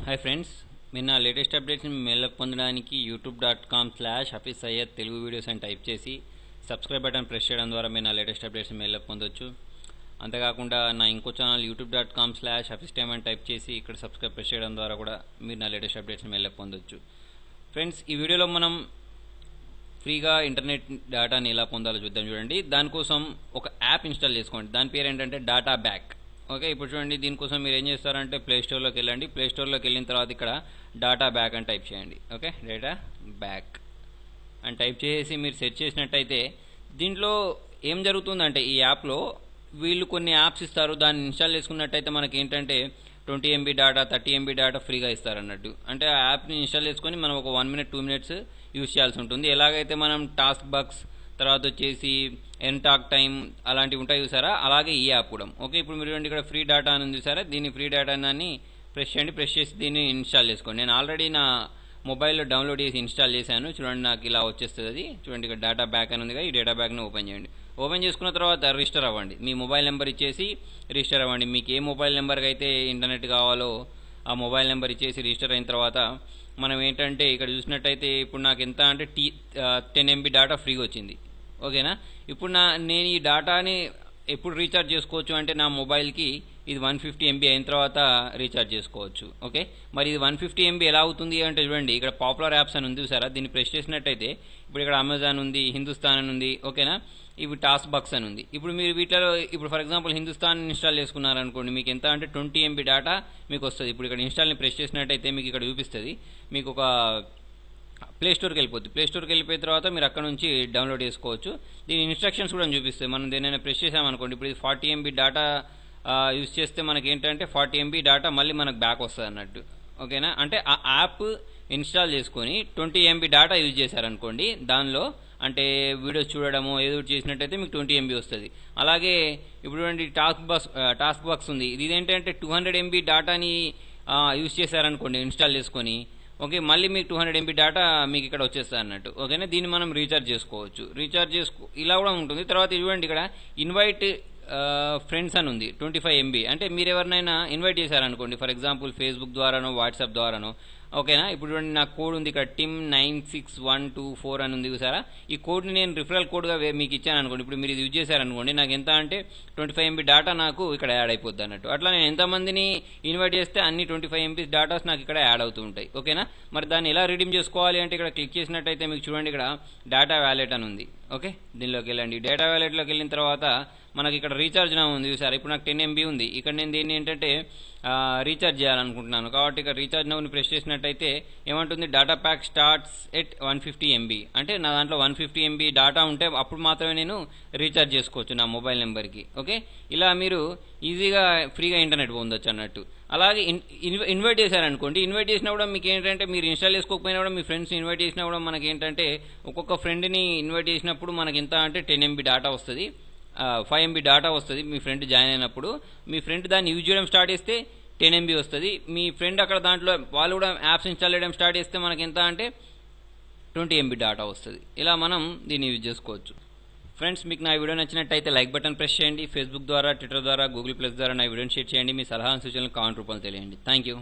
Hi friends, మీరు నా latest అప్డేట్స్ని మెయిల్లోకి పొందడానికి youtube.com/hafiz-syed తెలుగు వీడియోస్ అని టైప్ చేసి సబ్స్క్రైబ్ బటన్ ప్రెస్ చేయడం ద్వారా మీరు నా లేటెస్ట్ అప్డేట్స్ని మెయిల్లోకి పొందొచ్చు. అంతేకాకుండా నా ఇంకో ఛానల్ youtube.com/hafiz-time అని టైప్ చేసి ఇక్కడ సబ్స్క్రైబ్ ప్రెస్ చేయడం ద్వారా కూడా మీరు నా లేటెస్ట్ అప్డేట్స్ని మెయిల్లోకి పొందొచ్చు. ఫ్రెండ్స్, ఈ వీడియోలో మనం ఫ్రీగా ఇంటర్నెట్ డేటాని ఎలా పొందాలో చూద్దాం. చూడండి, దానికోసం ఒక యాప్ ఇన్స్టాల్ చేసుకోండి. దాని పేరు ఏంటంటే డాటా బ్యాక్. ఓకే, ఇప్పుడు చూడండి, దీనికోసం మీరు ఏం చేస్తారంటే ప్లేస్టోర్లోకి వెళ్ళండి. ప్లేస్టోర్లోకి వెళ్ళిన తర్వాత ఇక్కడ డాటా బ్యాక్ అని టైప్ చేయండి. ఓకే, డేటా బ్యాక్ అని టైప్ చేసి మీరు సెర్చ్ చేసినట్టయితే దీంట్లో ఏం జరుగుతుందంటే ఈ యాప్లో వీళ్ళు కొన్ని యాప్స్ ఇస్తారు. దాన్ని ఇన్స్టాల్ చేసుకున్నట్టయితే మనకి ఏంటంటే 20 MB డేటా 30 MB డేటా ఫ్రీగా ఇస్తారు అన్నట్టు. అంటే ఆ యాప్ని ఇన్స్టాల్ చేసుకొని మనం ఒక 1 minute 2 minutes యూజ్ చేయాల్సి ఉంటుంది. ఎలాగైతే మనం టాస్క్ బాక్స్ తర్వాత వచ్చేసి ఎన్టాక్ టైం అలాంటివి ఉంటాయి చూసారా, అలాగే ఈ యాప్ కూడా. ఓకే, ఇప్పుడు మీరు ఇక్కడ ఫ్రీ డేటా అని ఉంది చూసారా, దీన్ని ఫ్రీ డేటా అని ప్రెస్ చేయండి. ప్రెస్ చేసి దీన్ని ఇన్స్టాల్ చేసుకోండి. నేను ఆల్రెడీ నా మొబైల్లో డౌన్లోడ్ చేసి ఇన్స్టాల్ చేశాను. చూడండి, నాకు ఇలా వచ్చేస్తుంది. అది చూడండి, ఇక్కడ డేటా బ్యాక్ అని ఉంది. ఈ డేటా బ్యాక్ని ఓపెన్ చేయండి. ఓపెన్ చేసుకున్న తర్వాత రిజిస్టర్ అవ్వండి. మీ మొబైల్ నెంబర్ ఇచ్చేసి రిజిస్టర్ అవ్వండి. మీకు ఏ మొబైల్ నెంబర్కి అయితే ఇంటర్నెట్ కావాలో ఆ మొబైల్ నెంబర్ ఇచ్చేసి రిజిస్టర్ అయిన తర్వాత మనం ఏంటంటే ఇక్కడ చూసినట్టయితే ఇప్పుడు నాకు ఎంత అంటే 10 MB డేటా ఫ్రీగా వచ్చింది. ఓకేనా, ఇప్పుడు నేను ఈ డేటాని ఎప్పుడు రీఛార్జ్ చేసుకోవచ్చు అంటే నా మొబైల్కి ఇది 150 MB అయిన తర్వాత రీఛార్జ్ చేసుకోవచ్చు. ఓకే, మరి ఇది 150 MB ఎలా అవుతుంది అంటే చూడండి, ఇక్కడ పాపులర్ యాప్స్ అని ఉంది చూసారా, దీన్ని ప్రెస్ చేసినట్టయితే ఇప్పుడు ఇక్కడ అమెజాన్ ఉంది, హిందుస్థాన్ అని ఉంది. ఓకేనా, ఇవి టాస్క్ బాక్స్ అని ఉంది. ఇప్పుడు మీరు వీటిలో ఇప్పుడు ఫర్ ఎగ్జాంపుల్ హిందుస్థాన్ ఇన్స్టాల్ చేసుకున్నారనుకోండి, మీకు ఎంత అంటే 20 MB డేటా మీకు వస్తుంది. ఇప్పుడు ఇక్కడ ఇన్స్టాల్ని ప్రెస్ చేసినట్టయితే మీకు ఇక్కడ చూపిస్తుంది. మీకు ఒక ప్లేస్టోర్కి వెళ్ళిపోద్ది. ప్లేస్టోర్కి వెళ్ళిపోయిన తర్వాత మీరు అక్కడ నుంచి డౌన్లోడ్ చేసుకోవచ్చు. దీని ఇన్స్ట్రక్షన్స్ కూడా చూపిస్తాయి. మనం దేనైనా ప్రెస్ చేసామనుకోండి, ఇప్పుడు ఇది 40 MB డేటా యూజ్ చేస్తే మనకి ఏంటంటే 40 MB డేటా మళ్ళీ మనకు బ్యాక్ వస్తుంది అన్నట్టు. ఓకేనా, అంటే ఆ యాప్ ఇన్స్టాల్ చేసుకొని 20 MB డేటా యూజ్ చేశారనుకోండి, దానిలో అంటే వీడియోస్ చూడడము ఏదో చేసినట్టయితే మీకు 20 MB వస్తుంది. అలాగే ఇప్పుడు టాస్క్ బాక్స్ ఉంది. ఇది ఏంటంటే 200 MB డేటాని యూజ్ చేశారనుకోండి ఇన్స్టాల్ చేసుకొని. ఓకే, మళ్ళీ మీకు 200 MB డేటా మీకు ఇక్కడ వచ్చేస్తుంది అన్నట్టు. ఓకేనా, దీన్ని మనం రీఛార్జ్ చేసుకోవచ్చు. ఇలా కూడా ఉంటుంది. తర్వాత చూడండి, ఇక్కడ ఇన్వైట్ ఫ్రెండ్స్ అని ఉంది 25 MB. అంటే మీరు ఎవరినైనా ఇన్వైట్ చేశారనుకోండి, ఫర్ ఎగ్జాంపుల్ ఫేస్బుక్ ద్వారానో వాట్సాప్ ద్వారానో. ఓకేనా, ఇప్పుడు చూడండి, నా కోడ్ ఉంది ఇక్కడ TIM96124 అని ఉంది చూసారా. ఈ కోడ్ని నేను రిఫరల్ కోడ్గా మీకు ఇచ్చాను అనుకోండి. ఇప్పుడు మీరు ఇది యూజ్ చేశారనుకోండి, నాకు ఎంత అంటే 25 MB డేటా నాకు ఇక్కడ యాడ్ అయిపోద్ది అన్నట్టు. అట్లా నేను ఎంతమందిని ఇన్వైట్ చేస్తే అన్ని 25 MB డేటాస్ నాకు ఇక్కడ యాడ్ అవుతూ ఉంటాయి. ఓకేనా, మరి దాన్ని ఎలా రిడీమ్ చేసుకోవాలి అంటే ఇక్కడ క్లిక్ చేసినట్టయితే మీకు చూడండి, ఇక్కడ డేటా వ్యాలెట్ అని ఉంది. ఓకే, దీనిలోకి వెళ్ళండి. డేటా వ్యాలెట్లోకి వెళ్ళిన తర్వాత మనకి ఇక్కడ రీఛార్జ్ నా ఉంది చూసారా. ఇప్పుడు నాకు 10 MB ఉంది. ఇక్కడ నేను దీన్ని ఏంటంటే రీఛార్జ్ చేయాలనుకుంటున్నాను కాబట్టి ఇక్కడ రీఛార్జ్ నౌని ప్రెస్ చేసినట్టయితే ఏమంటుంది, data pack starts at 150 MB. అంటే నా దాంట్లో 150 MB డేటా ఉంటే అప్పుడు మాత్రమే నేను రీఛార్జ్ చేసుకోవచ్చు నా మొబైల్ నెంబర్కి. ఓకే, ఇలా మీరు ఈజీగా ఫ్రీగా ఇంటర్నెట్ పొందొచ్చు అన్నట్టు. అలాగే ఇన్వైట్ చేశారనుకోండి, ఇన్వైట్ చేసినా కూడా మీకు ఏంటంటే మీరు ఇన్స్టాల్ చేసుకోకపోయినా కూడా మీ ఫ్రెండ్స్ ఇన్వైట్ చేసినా కూడా మనకి ఏంటంటే ఒక్కొక్క ఫ్రెండ్ని ఇన్వైట్ చేసినప్పుడు మనకి ఎంత అంటే 10 MB డేటా వస్తుంది, 5 MB డేటా వస్తుంది. మీ ఫ్రెండ్ జాయిన్ అయినప్పుడు మీ ఫ్రెండ్ దాన్ని యూజ్ చేయడం స్టార్ట్ చేస్తే 10 MB వస్తుంది. మీ ఫ్రెండ్ అక్కడ దాంట్లో వాళ్ళు కూడా యాప్స్ ఇన్స్టాల్ చేయడం స్టార్ట్ చేస్తే మనకి ఎంత అంటే 20 MB డేటా వస్తుంది. ఇలా మనం దీన్ని యూజ్ చేసుకోవచ్చు. ఫ్రెండ్స్, మీకు నా వీడియో నచ్చినట్టయితే లైక్ బటన్ ప్రెస్ చేయండి. ఫేస్బుక్ ద్వారా, ట్విట్టర్ ద్వారా, గూగుల్+ ద్వారా నా వీడియోని షేర్ చేయండి. మీ సలహా సూచనలు కామెంట్ రూపంలో తెలియండి. Thank you.